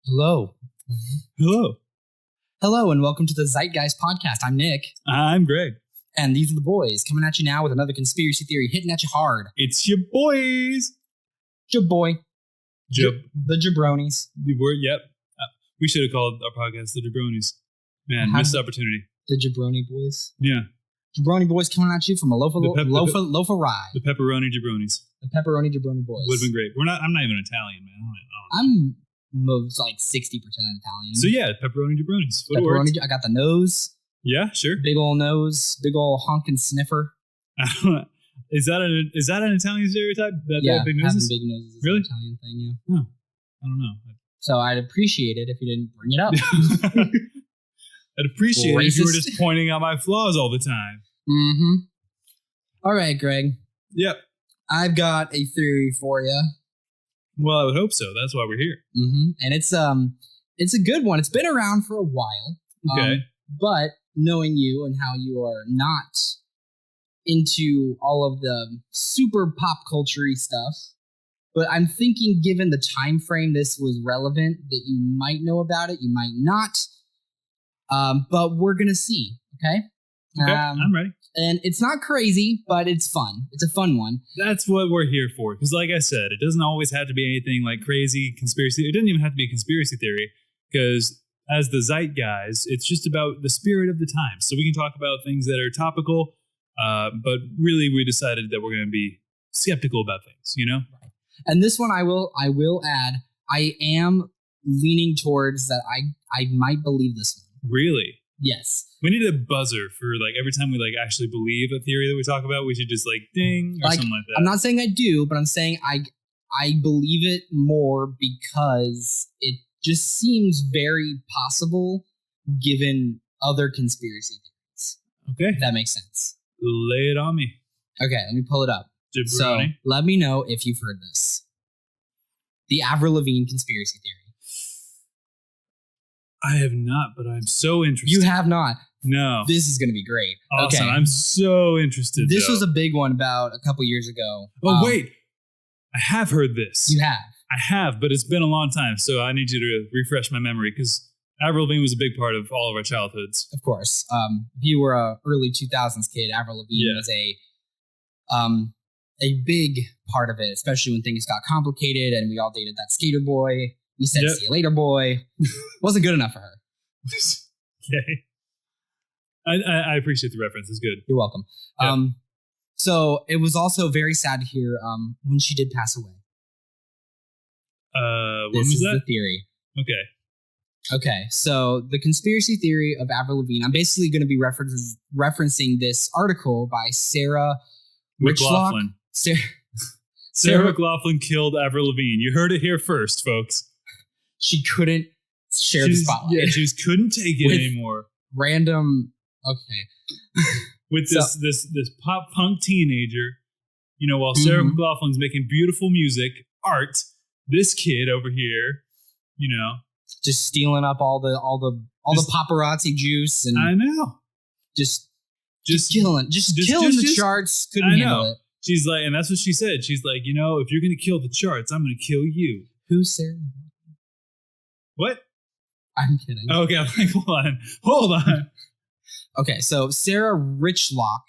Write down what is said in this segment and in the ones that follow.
Hello. Hello. Hello, and welcome to the ZEITGUYS podcast. I'm Nick. I'm Greg. And these are the boys coming at you now with another conspiracy theory hitting at you hard. It's your boys. Jaboy. The Jabronis. Yep. We should have called our podcast the Jabronis. Man, missed opportunity. The Jabroni boys. Yeah. Jabroni boys coming at you from a loaf of rye. The pepperoni Jabronis. The pepperoni Jabroni boys. Would have been great. I'm not even Italian, man. I'm most like 60% Italian. So yeah, pepperoni Jabronis. I got the nose. Yeah, sure. Big old nose. Big old honking sniffer. Is that an Italian stereotype? Yeah, big noses? having big noses is really? an Italian thing, yeah. Oh, I don't know. So I'd appreciate it if you didn't bring it up. I'd appreciate it if you were just pointing out my flaws all the time. Mm-hmm. All right, Greg. Yep. I've got a theory for you. Well, I would hope so. That's why we're here. Mm-hmm. And it's a good one. It's been around for a while. Okay. But knowing you and how you are not into all of the super pop culture-y stuff, but I'm thinking given the time frame this was relevant that you might know about it, you might not. But we're going to see, okay? Okay, I'm ready. And it's not crazy, but it's fun. It's a fun one. That's what we're here for. Because like I said, it doesn't always have to be anything like crazy conspiracy. It doesn't even have to be a conspiracy theory. Because as the ZEITGUYS, it's just about the spirit of the time. So we can talk about things that are topical, but really we decided that we're going to be skeptical about things, you know? And this one I will add, I am leaning towards that I might believe this one. Really? Yes. We need a buzzer for like every time we like actually believe a theory that we talk about, we should just like ding or something like that. I'm not saying I do, but I'm saying I believe it more because it just seems very possible given other conspiracy theories. Okay. If that makes sense. Lay it on me. Okay, let me pull it up. Jabroni. So let me know if you've heard this. The Avril Lavigne conspiracy theory. I have not, but I'm so interested. You have not? No. This is going to be great. Awesome. Okay. I'm so interested. This was a big one about a couple years ago. Oh, wait. I have heard this. You have? I have, but it's been a long time, so I need you to refresh my memory because Avril Lavigne was a big part of all of our childhoods. Of course. If you were a early 2000s kid, Avril Lavigne was a big part of it, especially when things got complicated and we all dated that skater boy. We said, see you later, boy. Wasn't good enough for her. Okay. I appreciate the reference. It's good. You're welcome. Yep. So it was also very sad to hear when she did pass away. When this was is that? The theory. Okay. So the conspiracy theory of Avril Lavigne, I'm basically going to be referencing this article by Sarah McLaughlin. Sarah McLaughlin killed Avril Lavigne. You heard it here first, folks. She couldn't share the spotlight. Yeah, she just couldn't take it anymore. Random. Okay. With this pop punk teenager, you know, while Sarah McLaughlin's making beautiful music, art, this kid over here, you know, just stealing up all the paparazzi juice and I know, just killing the charts. Couldn't handle it. She's like, and that's what she said. She's like, you know, if you're gonna kill the charts, I'm gonna kill you. Who's Sarah? What? I'm kidding. Okay, I'm like, hold on. Okay, so Sarah Richlock.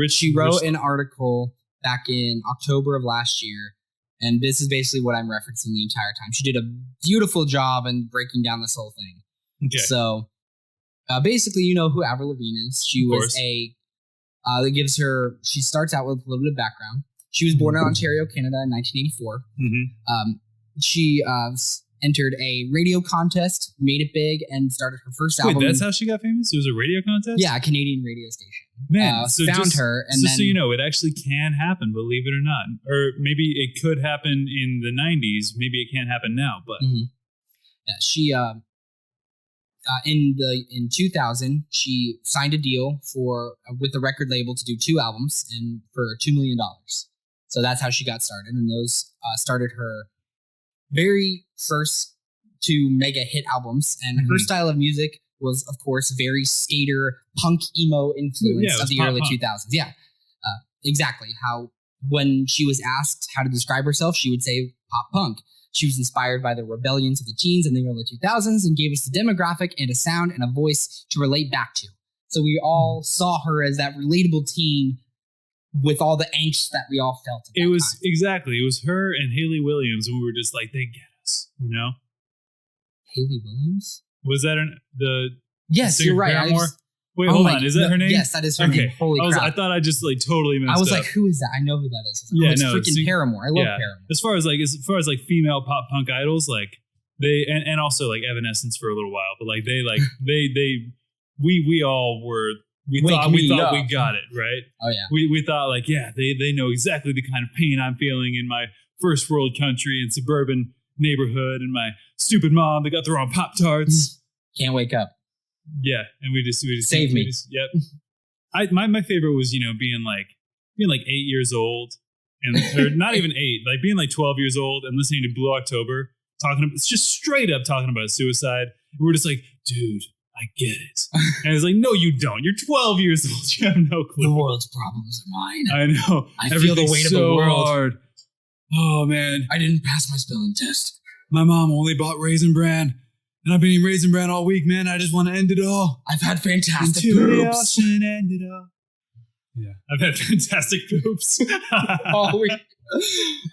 She wrote an article back in October of last year, and this is basically what I'm referencing the entire time. She did a beautiful job in breaking down this whole thing. Okay. So, basically, you know who Avril Lavigne is. She was that gives her, she starts out with a little bit of background. She was born in Ontario, Canada in 1984. Mm-hmm. She entered a radio contest, made it big, and started her first album. Wait, that's how she got famous? It was a radio contest? Yeah, a Canadian radio station. Man, so found her, and then, so you know, it actually can happen, believe it or not. Or maybe it could happen in the 90s. Maybe it can't happen now, but... Mm-hmm. Yeah, she... in 2000, she signed a deal with the record label to do 2 albums and for $2 million. So that's how she got started, and those started her very first 2 mega hit albums. And her style of music was, of course, very skater, punk, emo influence of the early 2000s. Yeah. exactly how when she was asked how to describe herself, she would say pop punk. She was inspired by the rebellions of the teens in the early 2000s and gave us the demographic and a sound and a voice to relate back to. So we all saw her as that relatable teen with all the angst that we all felt. It was her and Hayley Williams, and we were just like, they get us, you know? Hayley Williams? Was that Yes, you're right. Wait, hold on. Is that her name? Yes, that is her name. Holy crap. I thought I just like totally messed up. I was like, who is that? I know who that is. It's freaking Paramore. I love Paramore. As far as like female pop punk idols, like they and also like Evanescence for a little while, but like we all were we thought we got it, right? Oh yeah. We thought like, yeah, they know exactly the kind of pain I'm feeling in my first world country and suburban neighborhood, and my stupid mom that got the wrong Pop-Tarts. Can't wake up. Yeah, and we just save me. Yep. My favorite was being like 8 years old, and or not even 8, like being like 12 years old and listening to Blue October it's just straight up talking about suicide. And we're just like, dude, I get it. And it's like, no, you don't. You're 12 years old. You have no clue. The world's problems are mine. I know. I feel the weight of the world. Hard. Oh man, I didn't pass my spelling test. My mom only bought Raisin Bran. And I've been eating Raisin Bran all week, man. I just want to end it all. I've had fantastic Into poops. The ocean, end it all. Yeah, I've had fantastic poops. All week.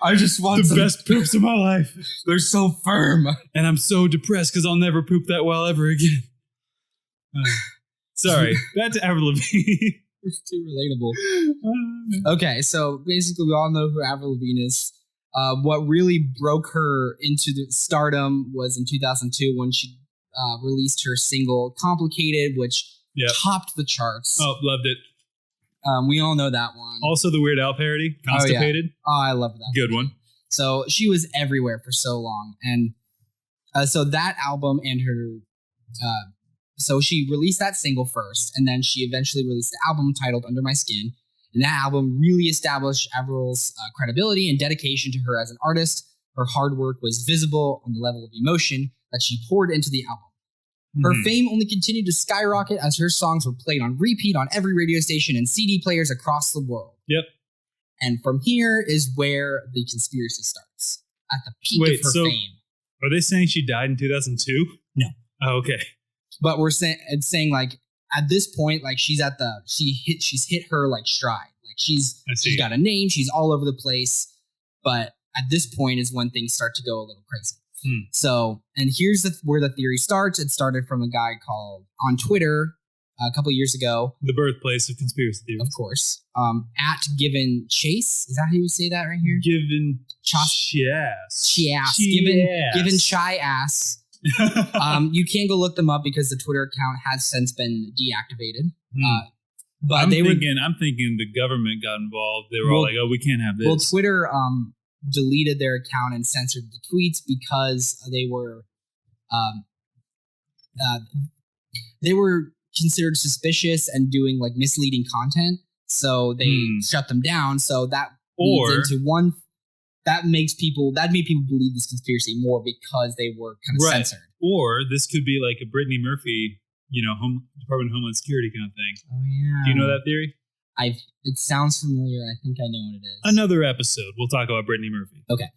I just want the best poops of my life. They're so firm. And I'm so depressed because I'll never poop that well ever again. Sorry, back to Avril Lavigne. It's too relatable. Okay, so basically we all know who Avril Lavigne is. What really broke her into the stardom was in 2002 when she released her single "Complicated," which topped the charts. Oh, loved it. We all know that one. Also, the Weird Al parody, "Constipated." Oh, I love that. Good one. So she was everywhere for so long, and so that album and her. So she released that single first, and then she eventually released the album titled "Under My Skin." And that album really established Avril's credibility and dedication to her as an artist. Her hard work was visible on the level of emotion that she poured into the album. Her fame only continued to skyrocket as her songs were played on repeat on every radio station and CD players across the world. Yep. And from here is where the conspiracy starts, at the peak of her fame. Are they saying she died in 2002? No. Oh, okay. But we're saying like, at this point, like she's hit her like stride. Like she's got a name, she's all over the place. But at this point is when things start to go a little crazy. So, and here's where the theory starts. It started from a guy called on Twitter a couple years ago. The birthplace of conspiracy theories, of course. At Given Chase, is that how you say that right here? Given Chas. Given Shy Ass. You can't go look them up because the Twitter account has since been deactivated. But I'm thinking the government got involved. They were all like, "Oh, we can't have this." Well, Twitter deleted their account and censored the tweets because they were considered suspicious and doing like misleading content. So they shut them down. So that leads into one. That made people believe this conspiracy more because they were kind of censored. Or this could be like a Brittany Murphy, Department of Homeland Security kind of thing. Oh yeah. Do you know that theory? It sounds familiar. I think I know what it is. Another episode, we'll talk about Brittany Murphy. Okay.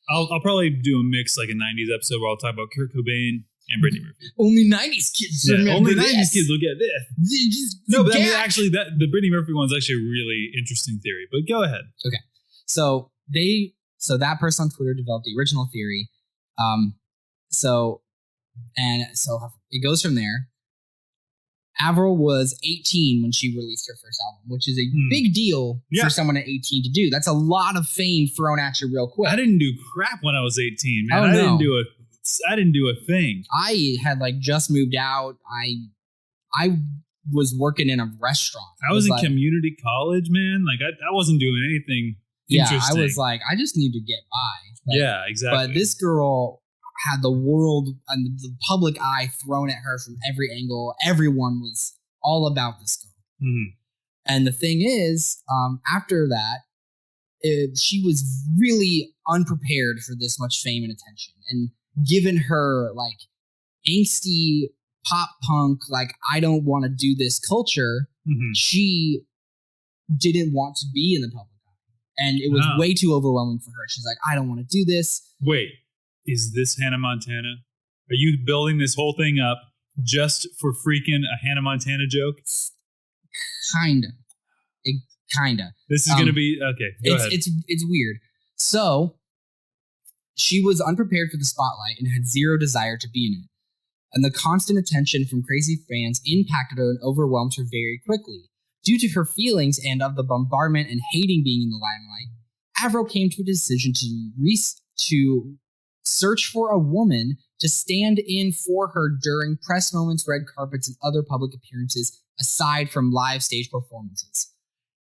I'll probably do a mix, like a 90s episode where I'll talk about Kurt Cobain and Brittany Murphy. Only 90s kids. Only 90s kids will get this. No, but actually, the Brittany Murphy one's actually a really interesting theory. But go ahead. Okay. So that person on Twitter developed the original theory. So it goes from there. Avril was 18 when she released her first album, which is a big deal for someone at 18 to do. That's a lot of fame thrown at you real quick. I didn't do crap when I was 18, man. Oh, I didn't do a thing. I had like just moved out. I was working in a restaurant. I was in community college, man. Like I wasn't doing anything interesting. I was like, I just need to get by. Like, yeah, exactly. But this girl had the world and the public eye thrown at her from every angle. Everyone was all about this girl. And the thing is, after that, she was really unprepared for this much fame and attention. And given her like angsty pop punk, like I don't want to do this culture, she didn't want to be in the public eye. And it was way too overwhelming for her. She's like, I don't want to do this. Wait, is this Hannah Montana? Are you building this whole thing up just for freaking a Hannah Montana joke? Kinda. This is going to be, okay, go ahead. It's weird. So, she was unprepared for the spotlight and had zero desire to be in it. And the constant attention from crazy fans impacted her and overwhelmed her very quickly. Due to her feelings and of the bombardment and hating being in the limelight, Avril came to a decision to search for a woman to stand in for her during press moments, red carpets, and other public appearances aside from live stage performances.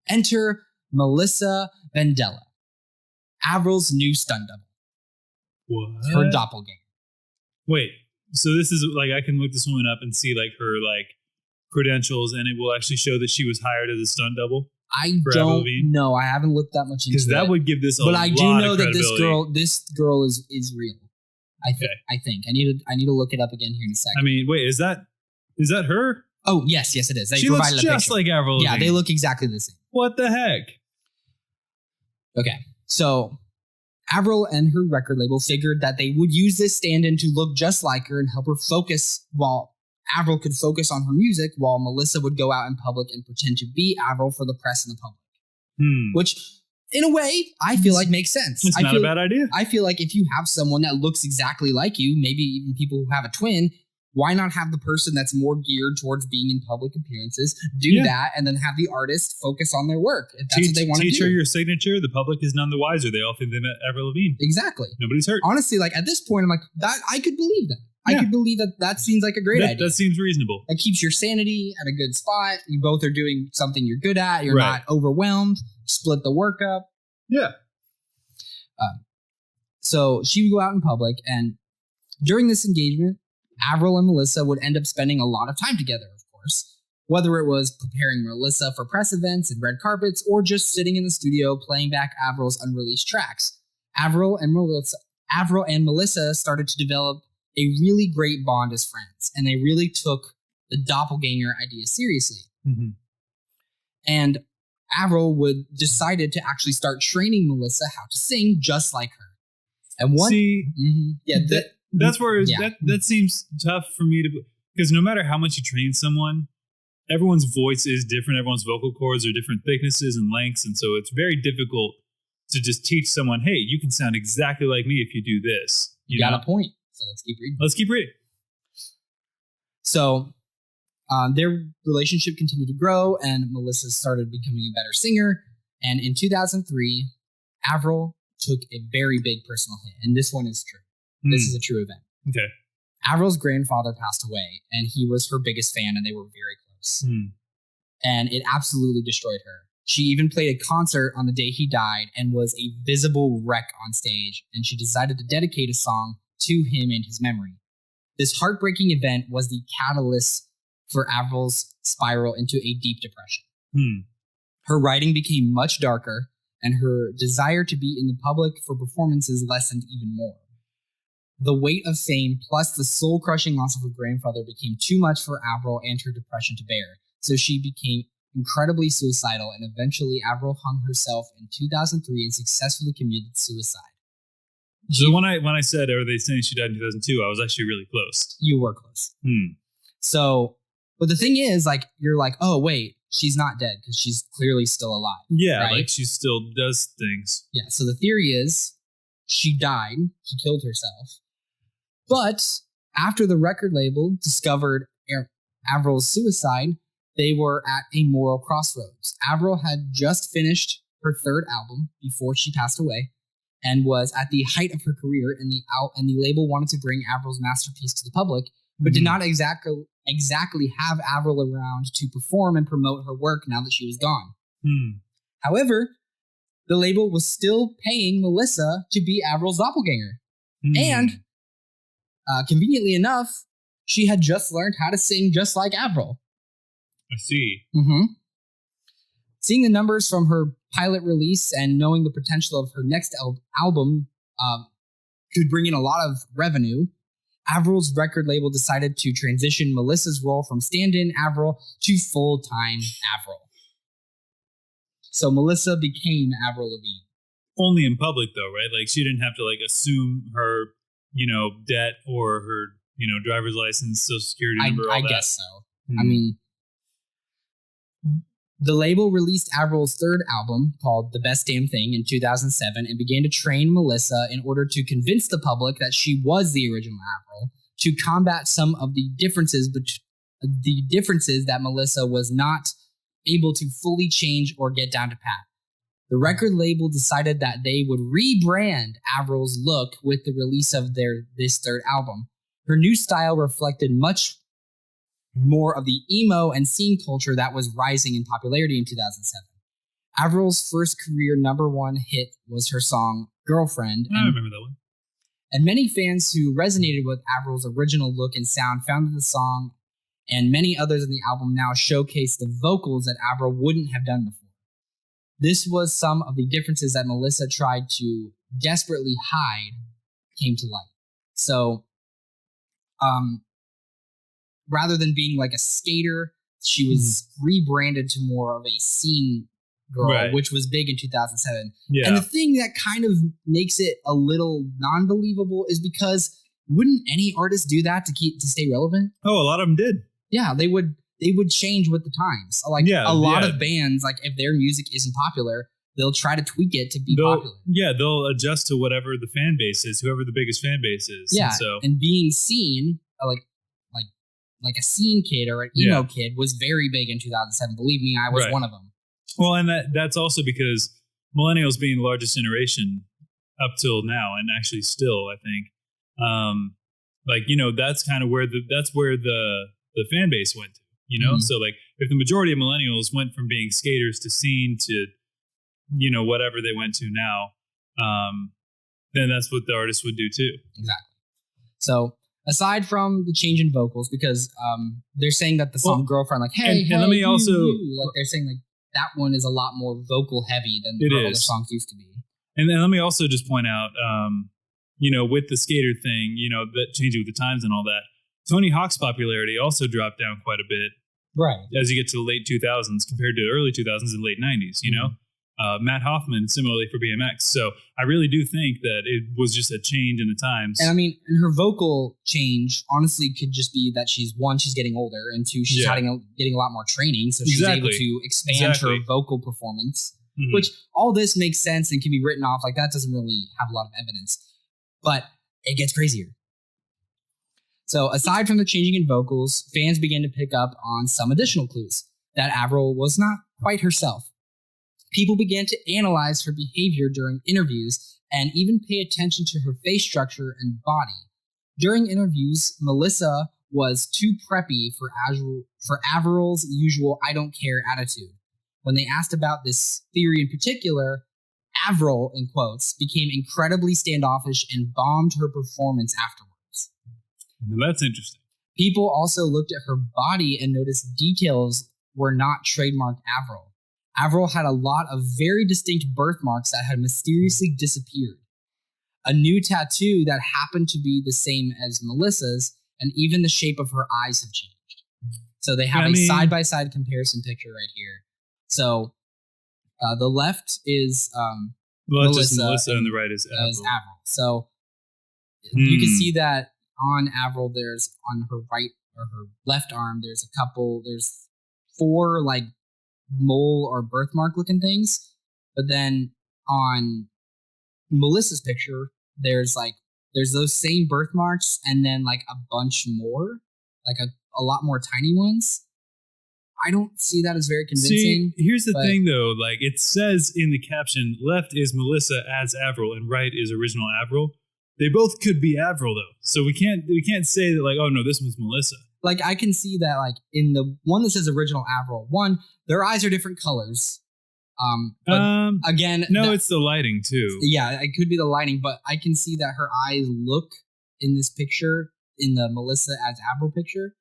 Enter Melissa Vandella, Avril's new stunt double. What? Her doppelganger. Wait, so this is like, I can look this woman up and see like her like credentials, and it will actually show that she was hired as a stunt double. I don't know. I haven't looked that much into it. Because that would give this a lot of credibility. But I do know that this girl is real. I think. I need to look it up again here in a second. I mean, wait, is that her? Oh, yes, it is. She looks just like Avril Lavigne. Yeah, they look exactly the same. What the heck? Okay, so Avril and her record label figured that they would use this stand-in to look just like her and help her focus, while Avril could focus on her music, while Melissa would go out in public and pretend to be Avril for the press and the public. Which, in a way, I feel like makes sense. It's not a bad idea. I feel like if you have someone that looks exactly like you, maybe even people who have a twin, why not have the person that's more geared towards being in public appearances do that, and then have the artist focus on their work if that's what they want to do. Teach her your signature. The public is none the wiser. They all think they met Avril Lavigne. Exactly. Nobody's hurt. Honestly, like at this point, I'm like, that I could believe that. I could believe that seems like a great idea. That seems reasonable. It keeps your sanity at a good spot. You both are doing something you're good at. You're not overwhelmed. Split the work up. Yeah. So she would go out in public, and during this engagement, Avril and Melissa would end up spending a lot of time together, of course. Whether it was preparing Melissa for press events and red carpets, or just sitting in the studio playing back Avril's unreleased tracks. Avril and Melissa started to develop a really great bond as friends, and they really took the doppelganger idea seriously. Mm-hmm. And Avril decided to actually start training Melissa how to sing just like her. And that's where that seems tough for me to, because no matter how much you train someone, everyone's voice is different. Everyone's vocal cords are different thicknesses and lengths, and so it's very difficult to just teach someone, hey, you can sound exactly like me if you do this. You got a point. So let's keep reading. So their relationship continued to grow, and Melissa started becoming a better singer. And in 2003, Avril took a very big personal hit, and this one is true. This is a true event. Okay. Avril's grandfather passed away, and he was her biggest fan, and they were very close. And it absolutely destroyed her. She even played a concert on the day he died and was a visible wreck on stage, and she decided to dedicate a song to him and his memory. This heartbreaking event was the catalyst for Avril's spiral into a deep depression. Her writing became much darker, and her desire to be in the public for performances lessened even more. The weight of fame plus the soul-crushing loss of her grandfather became too much for Avril and her depression to bear, so she became incredibly suicidal, and eventually Avril hung herself in 2003 and successfully committed suicide. So when I said, are they saying she died in 2002, I was actually really close. You were close. So, but the thing is, like, you're like, oh, wait, she's not dead because she's clearly still alive. Yeah, right? like she still does things. Yeah, so the theory is she died, she killed herself. But after the record label discovered Avril's suicide, they were at a moral crossroads. Avril had just finished her third album before she passed away, and was at the height of her career, and the label wanted to bring Avril's masterpiece to the public, but did not exactly have Avril around to perform and promote her work now that she was gone. However, the label was still paying Melissa to be Avril's doppelganger. And, conveniently enough, she had just learned how to sing just like Avril. I see. Seeing the numbers from her pilot release and knowing the potential of her next album could bring in a lot of revenue, Avril's record label decided to transition Melissa's role from stand-in Avril to full-time Avril. So Melissa became Avril Lavigne. Only in public, though, right? Like, she didn't have to, like, assume her, debt or her, driver's license, social security number, all I that. guess so. I mean, the label released Avril's third album, called The Best Damn Thing, in 2007, and began to train Melissa in order to convince the public that she was the original Avril, to combat some of the differences that Melissa was not able to fully change or get down to pat. The record label decided that they would rebrand Avril's look with the release of this third album. Her new style reflected much more of the emo and scene culture that was rising in popularity in 2007. Avril's first career #1 hit was her song Girlfriend. I remember that one. And many fans who resonated with Avril's original look and sound found that the song and many others in the album now showcase the vocals that Avril wouldn't have done before. This was some of the differences that Melissa tried to desperately hide came to light. So, rather than being like a skater, she was rebranded to more of a scene girl, which was big in 2007. Yeah. And the thing that kind of makes it a little non-believable is because wouldn't any artist do that to stay relevant? Oh, a lot of them did. Yeah, they would change with the times. Like a lot of bands, like if their music isn't popular, they'll try to tweak it to be popular. Yeah, they'll adjust to whatever the fan base is, whoever the biggest fan base is. Yeah, and being seen, like a scene kid or an emo kid was very big in 2007. Believe me, I was one of them. Well, and that's also because millennials being the largest generation up till now, and actually still, I think, that's kind of where the fan base went to, So like if the majority of millennials went from being skaters to scene to, whatever they went to now, then that's what the artist would do too. Exactly. So aside from the change in vocals, because they're saying that the song Girlfriend, like, hey, and let me also, like they're saying like that one is a lot more vocal heavy than the other songs used to be. And then let me also just point out, with the skater thing, that changing with the times and all that, Tony Hawk's popularity also dropped down quite a bit. Right. As you get to the late 2000s compared to early 2000s and late 90s, Matt Hoffman, similarly for BMX. So I really do think that it was just a change in the times. And I mean, and her vocal change honestly could just be that she's getting older, and two, she's getting a lot more training. So she's able to expand her vocal performance, which all this makes sense and can be written off. Like that doesn't really have a lot of evidence, but it gets crazier. So aside from the changing in vocals, fans began to pick up on some additional clues that Avril was not quite herself. People began to analyze her behavior during interviews and even pay attention to her face structure and body. During interviews, Melissa was too preppy for Avril's usual I don't care attitude. When they asked about this theory in particular, Avril, in quotes, became incredibly standoffish and bombed her performance afterwards. Well, that's interesting. People also looked at her body and noticed details were not trademark Avril. Avril had a lot of very distinct birthmarks that had mysteriously disappeared. A new tattoo that happened to be the same as Melissa's, and even the shape of her eyes have changed. So they have a side-by-side comparison picture right here. So the left is Melissa and the right is Avril. So you can see that on Avril, there's on her right or her left arm, there's 4 like mole or birthmark looking things, but then on Melissa's picture there's those same birthmarks and then like a bunch more, like a lot more tiny ones. I don't see that as very convincing. See, here's the thing though, like it says in the caption, left is Melissa as Avril and right is original Avril. They both could be Avril though, so we can't say that like, oh no, this one's Melissa. Like I can see that like in the one that says original Avril, one, their eyes are different colors. But again, it's the lighting too. Yeah, it could be the lighting, but I can see that her eyes look in this picture, in the Melissa as Avril picture.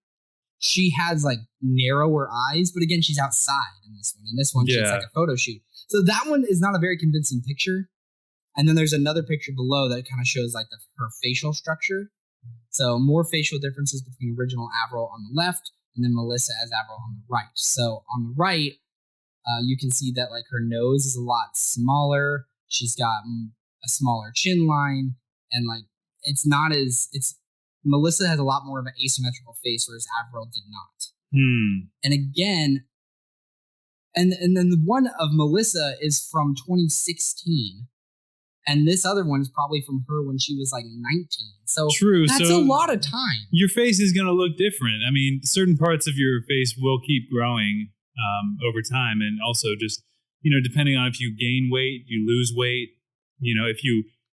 She has like narrower eyes, but again, she's outside in this one. In this one, she's like a photo shoot. So that one is not a very convincing picture. And then there's another picture below that kind of shows like her facial structure. So more facial differences between original Avril on the left and then Melissa as Avril on the right. So on the right, You can see that like her nose is a lot smaller. She's got a smaller chin line, and like it's Melissa has a lot more of an asymmetrical face, whereas Avril did not. And again, and then the one of Melissa is from 2016, and this other one is probably from her when she was like 19. So true. That's a lot of time. Your face is going to look different. I mean, certain parts of your face will keep growing over time, and also just depending on if you gain weight, you lose weight.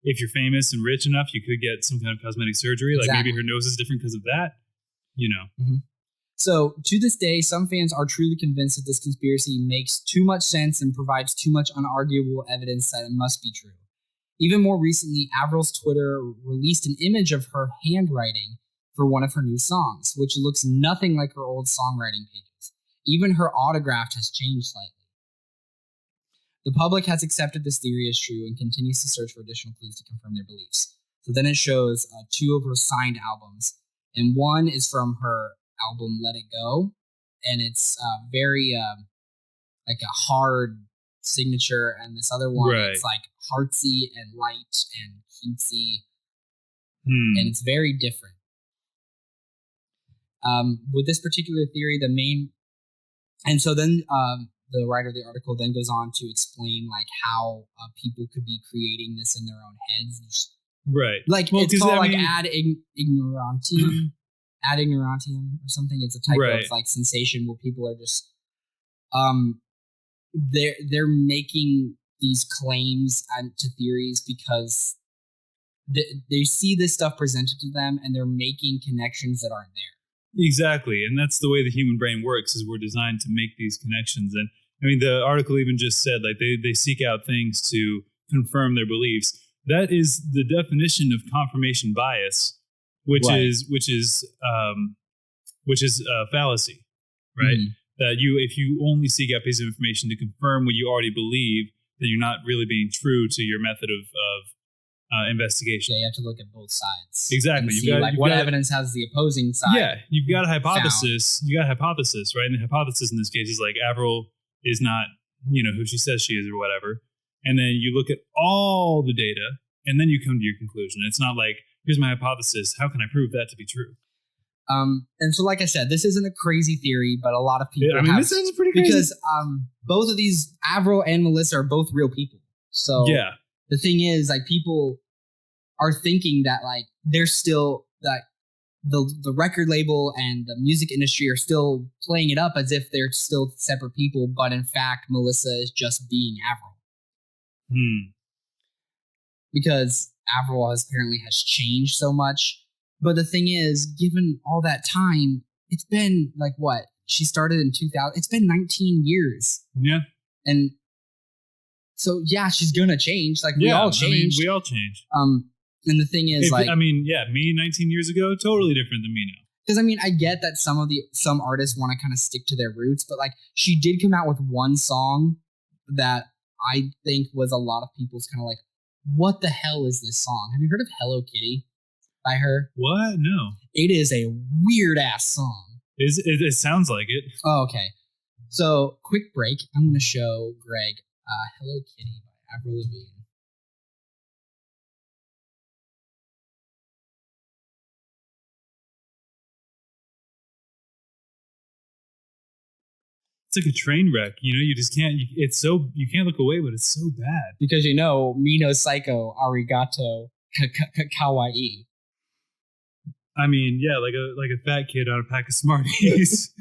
If you're famous and rich enough, you could get some kind of cosmetic surgery. Exactly. Like maybe her nose is different because of that. Mm-hmm. So to this day, some fans are truly convinced that this conspiracy makes too much sense and provides too much unarguable evidence that it must be true. Even more recently, Avril's Twitter released an image of her handwriting for one of her new songs, which looks nothing like her old songwriting pages. Even her autograph has changed slightly. The public has accepted this theory as true and continues to search for additional clues to confirm their beliefs. So then it shows 2 of her signed albums, and one is from her album Let It Go, and it's very like a hard signature, and this other one it's like heartsy and light and cutesy, and it's very different. With this particular theory, and so then the writer of the article then goes on to explain like how people could be creating this in their own heads, right? Like it's called ad ignorantium. Ad ignorantium or something. It's a type of like sensation where people are just they're making these claims to theories because they see this stuff presented to them and they're making connections that aren't there. Exactly, and that's the way the human brain works. Is we're designed to make these connections. And I mean, the article even just said like they seek out things to confirm their beliefs. That is the definition of confirmation bias. Which is fallacy, right? That if you only seek out pieces of information to confirm what you already believe, then you're not really being true to your method of investigation. Yeah, you have to look at both sides. Exactly. What evidence has the opposing side? Yeah, you've got a hypothesis. You got a hypothesis, right? And the hypothesis in this case is like Avril is not, who she says she is or whatever. And then you look at all the data, and then you come to your conclusion. It's not like, here's my hypothesis. How can I prove that to be true? And so, like I said, this isn't a crazy theory, but a lot of people. This is pretty crazy because both of these, Avril and Melissa, are both real people. So the thing is, like, people are thinking that like they're still that the record label and the music industry are still playing it up as if they're still separate people, but in fact, Melissa is just being Avril. Because Avril apparently has changed so much. But the thing is, given all that time, it's been like what? She started in 2000. It's been 19 years. Yeah. And so, yeah, she's going to change. Like, we all change. We all change. And the thing is, me 19 years ago, totally different than me now. Because, I get that some artists want to kind of stick to their roots, but, like, she did come out with one song that I think was a lot of people's kind of like, what the hell is this song? Have you heard of Hello Kitty by her? What? No. It is a weird-ass song. It sounds like it. Oh, okay. So, quick break. I'm going to show Greg Hello Kitty by Avril Lavigne. It's like a train wreck, you just can't, you can't look away, but it's so bad. Because Mino Psycho Arigato Kawaii. Like a fat kid on a pack of Smarties.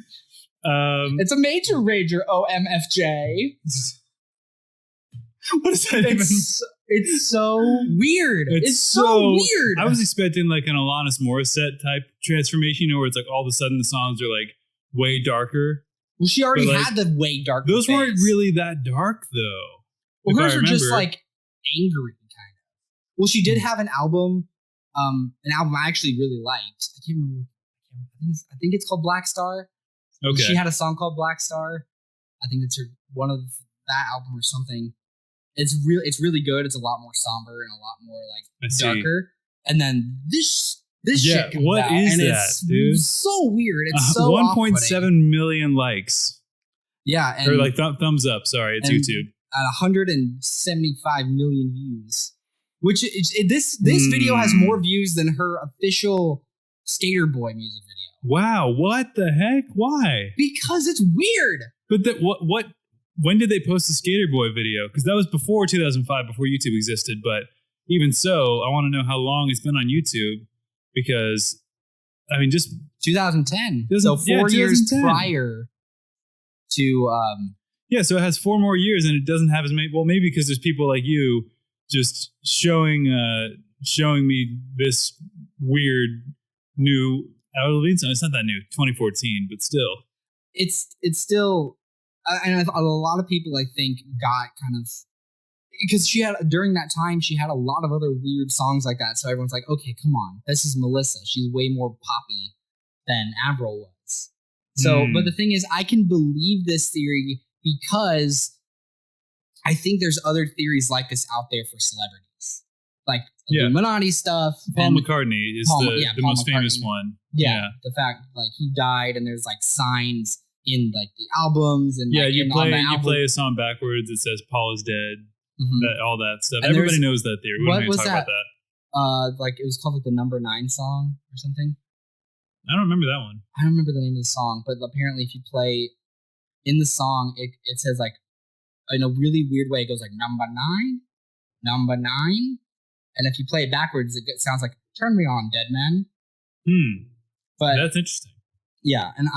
It's a major rager, OMFJ. What does that even? It's so weird. It's so weird. I was expecting like an Alanis Morissette type transformation, where it's like all of a sudden the songs are like way darker. Well, she already had the way dark. Those weren't really that dark, though. Well, hers were just like angry, kind of. Well, she did have an album I actually really liked. I can't remember. I think it's called Black Star. Okay. She had a song called Black Star. I think it's one of that album or something. It's really good. It's a lot more somber and a lot more like darker. And then this shit comes what out, is and that, dude? It's so weird. It's so 1.7 million likes. Yeah, and or like thumbs up. Sorry, it's YouTube. At 175 million views, which this video has more views than her official Skater Boy music video. Wow, what the heck? Why? Because it's weird. But what? When did they post the Skater Boy video? Because that was before 2005, before YouTube existed. But even so, I want to know how long it's been on YouTube. Because I mean, just 2010. So 4 years prior to. Yeah, so it has 4 more years, and it doesn't have as many. Well, maybe because there's people like you just showing me this weird new Avril Lavigne song. It's not that new, 2014, but still, it's still. And a lot of people, I think, got kind of because she had during that time she had a lot of other weird songs like that. So everyone's like, okay, come on, this is Melissa. She's way more poppy than Avril was. So, but the thing is, I can believe this theory because I think there's other theories like this out there for celebrities, like Illuminati stuff. Paul McCartney is the most famous one. Yeah, the fact like he died, and there's like signs in like the albums, and you play a song backwards. It says Paul is dead. All that stuff. And everybody knows that theory. What was that? Like it was called like the Number 9 song or something. I don't remember that one. I don't remember the name of the song, but apparently if you play in the song, it says like in a really weird way. It goes like number 9, number 9, and if you play it backwards, it sounds like "Turn Me On, Dead Man." But that's interesting. Yeah, and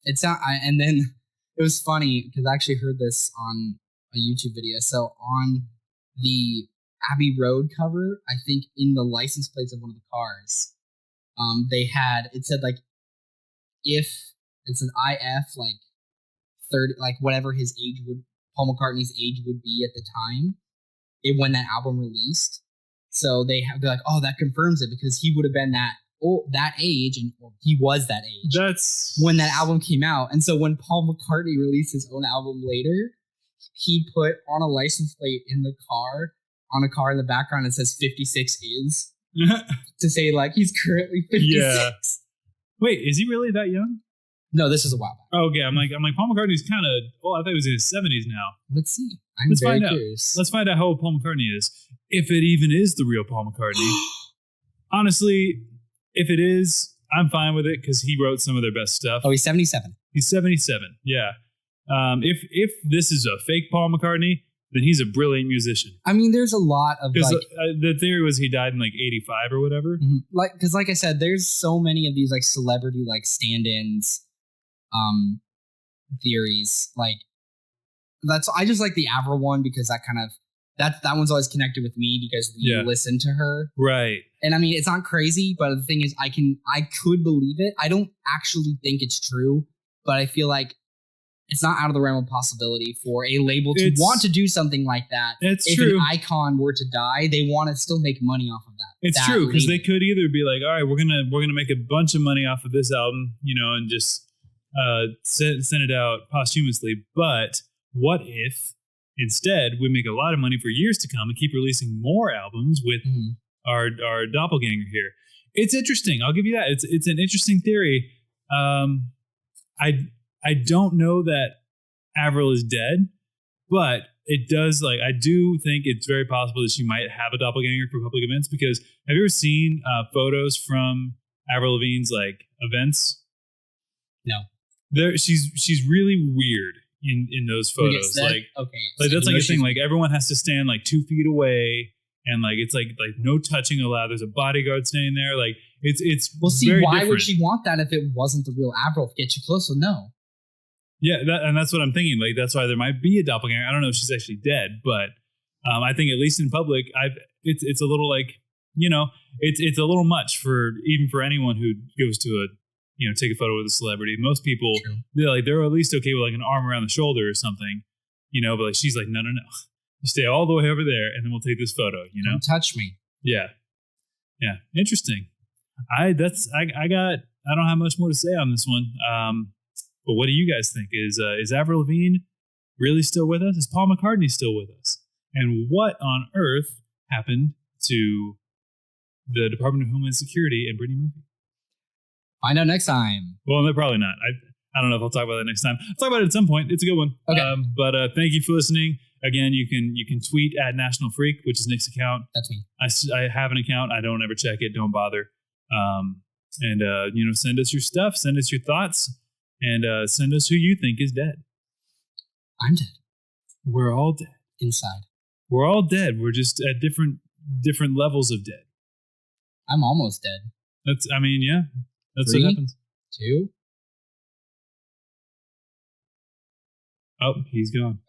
and then it was funny because I actually heard this on a YouTube video. So on the Abbey Road cover, I think in the license plates of one of the cars, it said like if it's an IF like 30, like whatever his age Paul McCartney's age would be at the time when that album released. So they're like, oh, that confirms it because he would have been that age, and he was that age. That's when that album came out. And so when Paul McCartney released his own album later, he put on a license plate in the car, on a car in the background, and says 56 is to say like he's currently 56. Yeah. Wait, is he really that young? No, this is a while back. Oh, okay, I'm like Paul McCartney's kind of. Oh, I thought he was in his 70s now. Let's see. Let's find out. Let's find out how old Paul McCartney is, if it even is the real Paul McCartney. Honestly, if it is, I'm fine with it because he wrote some of their best stuff. Oh, he's 77. He's 77. Yeah. If this is a fake Paul McCartney, then he's a brilliant musician. I mean, there's a lot of because the theory was he died in like 85 or whatever. Because like I said, there's so many of these like celebrity like stand-ins, theories. Like I just like the Avril one because that kind of that one's always connected with me because we listen to her, right? And I mean, it's not crazy, but the thing is, I could believe it. I don't actually think it's true, but I feel like it's not out of the realm of possibility for a label to want to do something like that. It's if true. An icon were to die, they want to still make money off of that. It's true because they could either be like, all right, we're gonna make a bunch of money off of this album, and just send it out posthumously. But what if instead we make a lot of money for years to come and keep releasing more albums with our doppelganger here? It's interesting. I'll give you that. It's an interesting theory. I don't know that Avril is dead, but it does I do think it's very possible that she might have a doppelganger for public events because have you ever seen photos from Avril Lavigne's events? No. She's really weird in those photos. That's like a thing. Like everyone has to stand 2 feet away and it's like no touching allowed. There's a bodyguard standing there. It's well, see, very why different. Would she want that if it wasn't the real Avril? Get you close, so no. Yeah, and that's what I'm thinking. That's why there might be a doppelganger. I don't know if she's actually dead, but I think at least in public, it's a little it's a little much for anyone who goes to take a photo with a celebrity. Most people they're at least okay with an arm around the shoulder or something, but she's like no, you stay all the way over there and then we'll take this photo. Don't touch me. Yeah, interesting. I don't have much more to say on this one. But what do you guys think? Is Avril Lavigne really still with us? Is Paul McCartney still with us? And what on earth happened to the Department of Homeland Security and Brittany Murphy? Find out next time. Well, they're probably not. I don't know if I'll talk about that next time. I'll talk about it at some point. It's a good one. Okay. But thank you for listening. Again, you can tweet at National Freak, which is Nick's account. That's me. I have an account. I don't ever check it. Don't bother. And send us your stuff. Send us your thoughts. And send us who you think is dead. I'm dead. We're all dead. Inside. We're all dead. We're just at different levels of dead. I'm almost dead. That's 3, what happens. 2. Oh, he's gone.